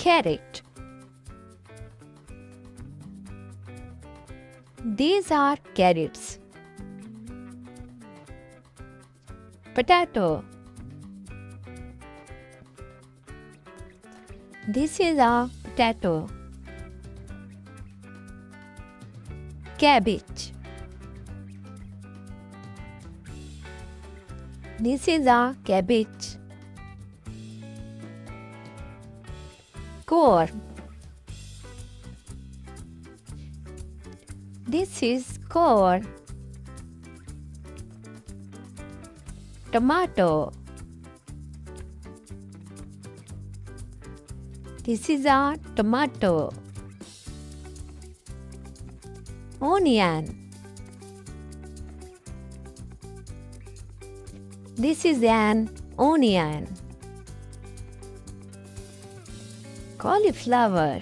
Carrot. These are carrots. Potato. This is a potato. Cabbage. This is a cabbage. Corn. This is corn. Tomato. This is a tomato. Onion. This is an onion. Cauliflower.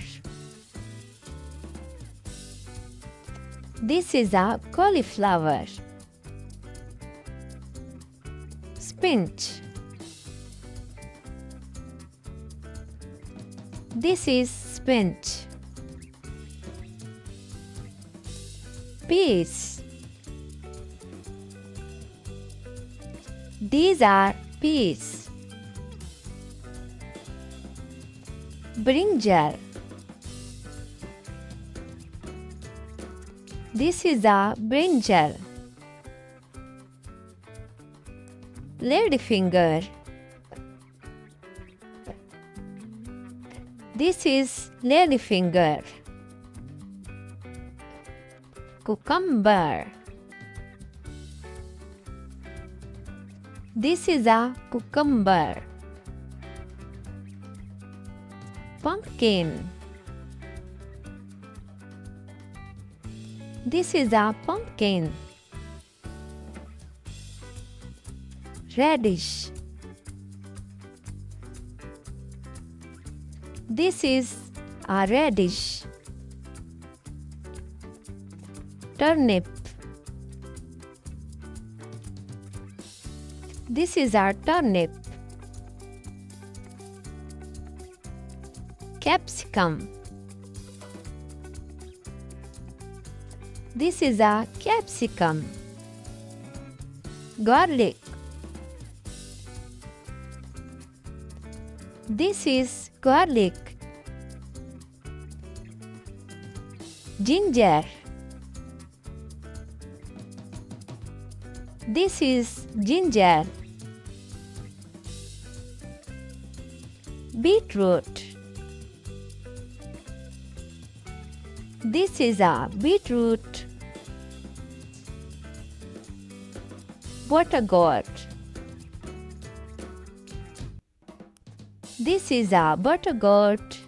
This is a cauliflower. Spinach. This is spinach. Peas. These are peas. Brinjal. This is a brinjal. Ladyfinger. This is ladyfinger. Cucumber. This is a cucumber. Pumpkin. This is a pumpkin. Radish. This is a radish. Turnip. This is a turnip. Capsicum. This is a capsicum. Garlic. This is garlic. Ginger. This is ginger. Beetroot. This is a beetroot. Buttergourd. This is a buttergourd.